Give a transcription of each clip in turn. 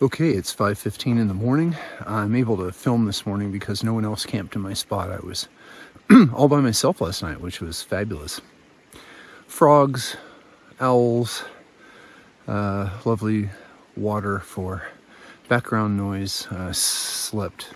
Okay, it's 5:15 in the morning. I'm able to film this morning because no one else camped in my spot. I was all by myself last night, which was fabulous. Frogs, owls, lovely water for background noise. Slept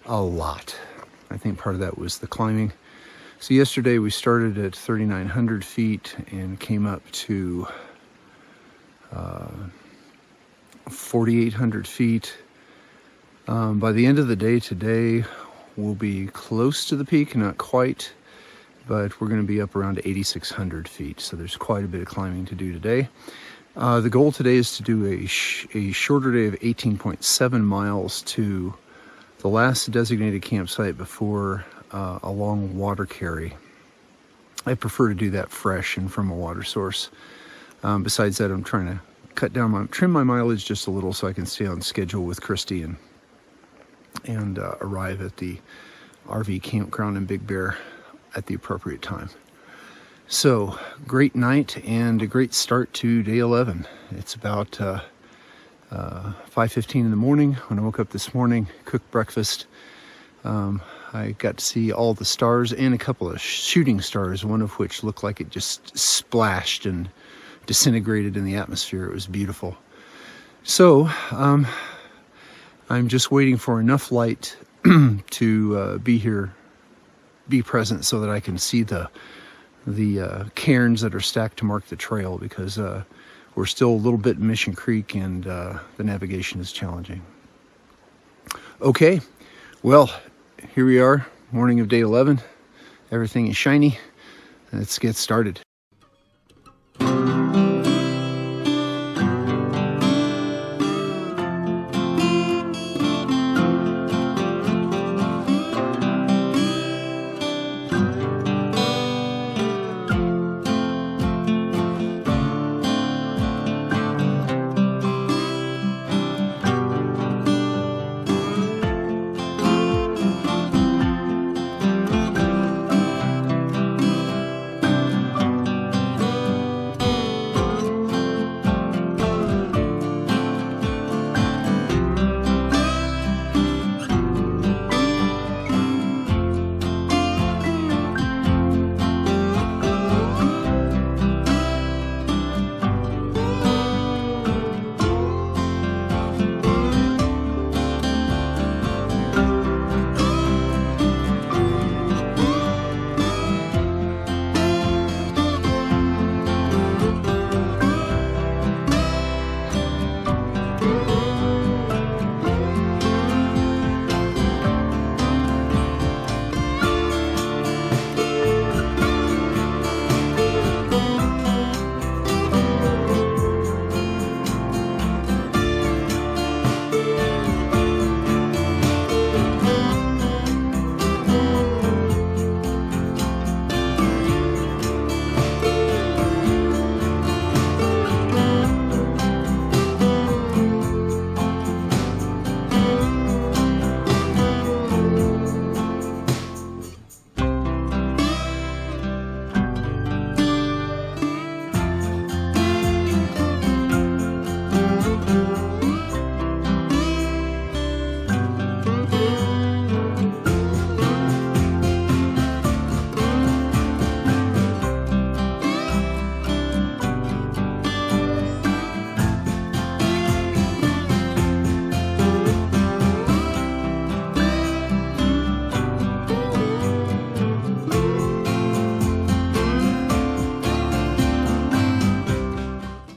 a lot. I think part of that was the climbing. So yesterday we started at 3,900 feet and came up to 4,800 feet. By the end of the day today, we'll be close to the peak, not quite, but we're going to be up around 8,600 feet. So there's quite a bit of climbing to do today. The goal today is to do a shorter day of 18.7 miles to the last designated campsite before a long water carry. I prefer to do that fresh and from a water source. Besides that, I'm trying to trim my mileage just a little so I can stay on schedule with Christy and arrive at the RV campground in Big Bear at the appropriate time. So, great night and a great start to day 11. It's about 5:15 in the morning. When I woke up this morning, cooked breakfast. I got to see all the stars and a couple of shooting stars, one of which looked like it just splashed and disintegrated in the atmosphere. It was beautiful. So I'm just waiting for enough light to be present so that I can see the cairns that are stacked to mark the trail, because we're still a little bit in Mission Creek and the navigation is challenging. Okay, well, here we are, morning of day 11. Everything is shiny. Let's get started.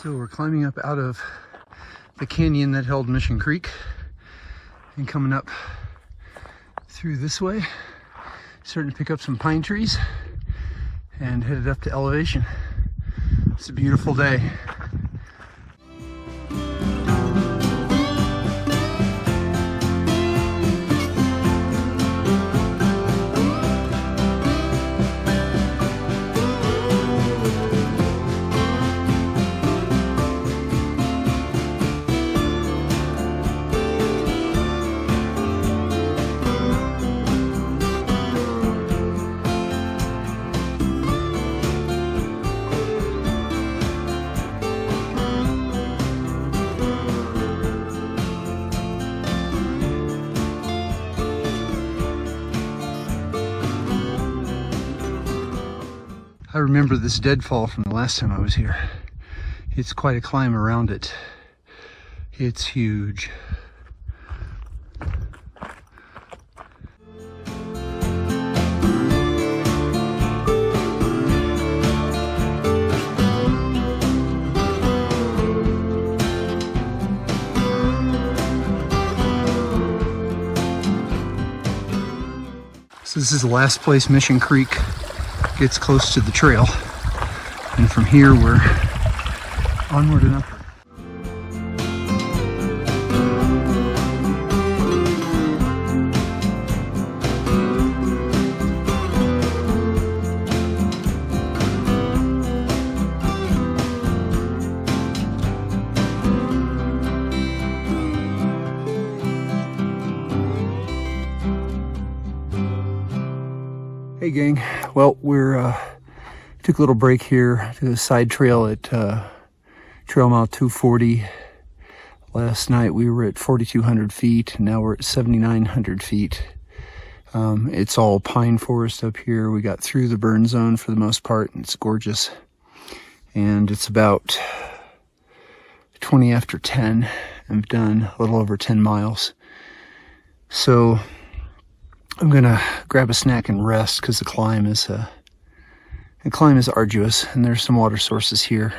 So we're climbing up out of the canyon that held Mission Creek and coming up through this way, starting to pick up some pine trees and headed up to elevation. It's a beautiful day. I remember this deadfall from the last time I was here. It's quite a climb around it. It's huge. So this is the last place Mission Creek gets close to the trail. And from here we're onward and upward. Hey gang, well we're took a little break here to the side trail at trail mile 240. Last night we were at 4,200 feet and now we're at 7,900 feet. It's all pine forest up here. We got through the burn zone for the most part and it's gorgeous. And it's about 20 after 10. I've done a little over 10 miles. So I'm gonna grab a snack and rest because the climb is arduous, and there's some water sources here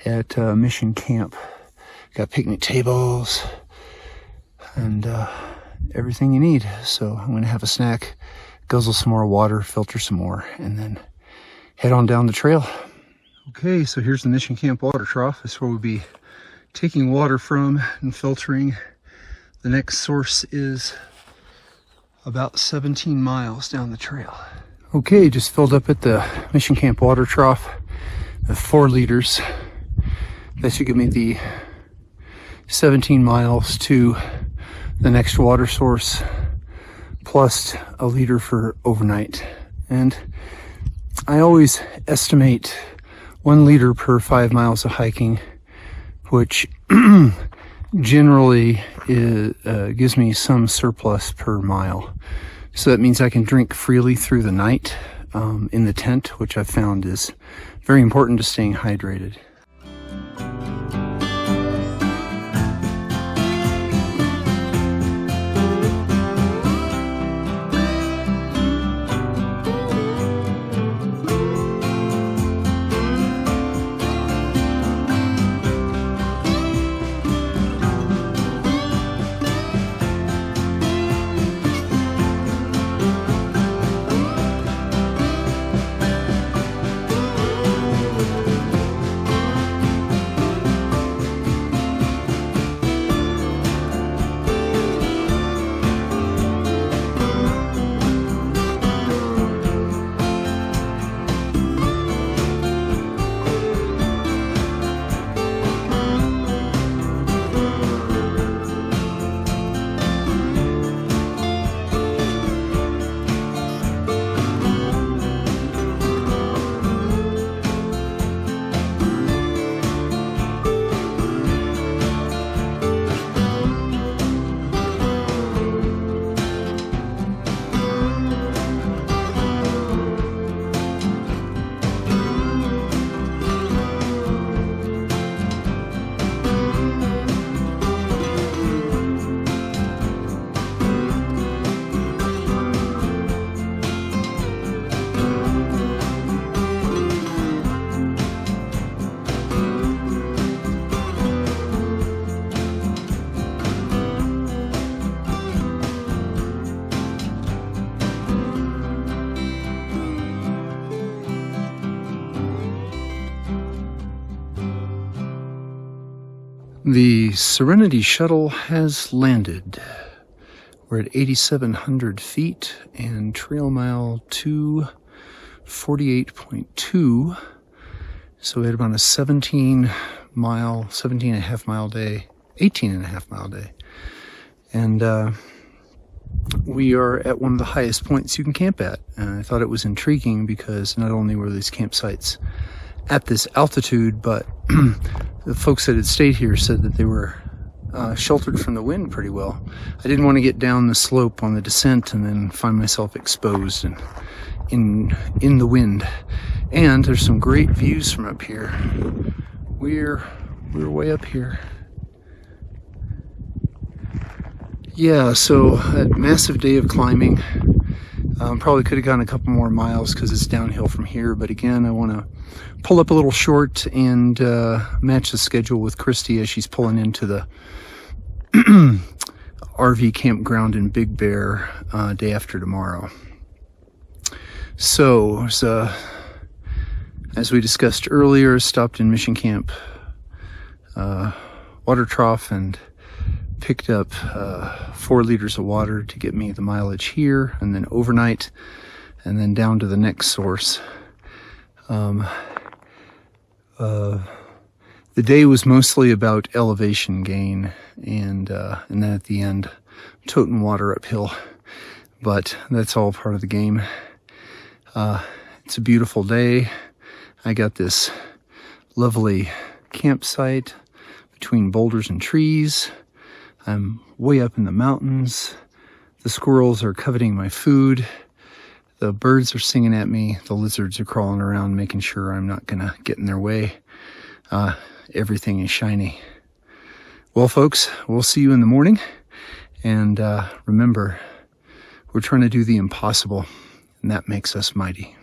at Mission Camp. Got picnic tables and everything you need. So I'm gonna have a snack, guzzle some more water, filter some more, and then head on down the trail. Okay, so here's the Mission Camp water trough. This is where we'll be taking water from and filtering. The next source is about 17 miles down the trail. Okay, just filled up at the Mission Camp water trough with 4 liters. That should give me the 17 miles to the next water source, plus a liter for overnight. And I always estimate 1 liter per 5 miles of hiking, which generally gives me some surplus per mile. So that means I can drink freely through the night in the tent, which I've found is very important to staying hydrated. The Serenity Shuttle has landed. We're at 8,700 feet and trail mile 248.2. So we had about a 17 and a half mile day, 18 and a half mile day. And we are at one of the highest points you can camp at. And I thought it was intriguing because not only were these campsites at this altitude, but the folks that had stayed here said that they were sheltered from the wind pretty well. I didn't want to get down the slope on the descent and then find myself exposed and in the wind. And there's some great views from up here. We're way up here. Yeah, so a massive day of climbing. Probably could have gone a couple more miles because it's downhill from here, but again, I want to pull up a little short and match the schedule with Christy as she's pulling into the RV campground in Big Bear day after tomorrow. So, as we discussed earlier, stopped in Mission Camp water trough and picked up 4 liters of water to get me the mileage here, and then overnight, and then down to the next source. The day was mostly about elevation gain, and then at the end, toting water uphill. But that's all part of the game. It's a beautiful day. I got this lovely campsite between boulders and trees. I'm way up in the mountains. The squirrels are coveting my food. The birds are singing at me. The lizards are crawling around, making sure I'm not gonna get in their way. Everything is shiny. Well, folks, we'll see you in the morning. And remember, we're trying to do the impossible, and that makes us mighty.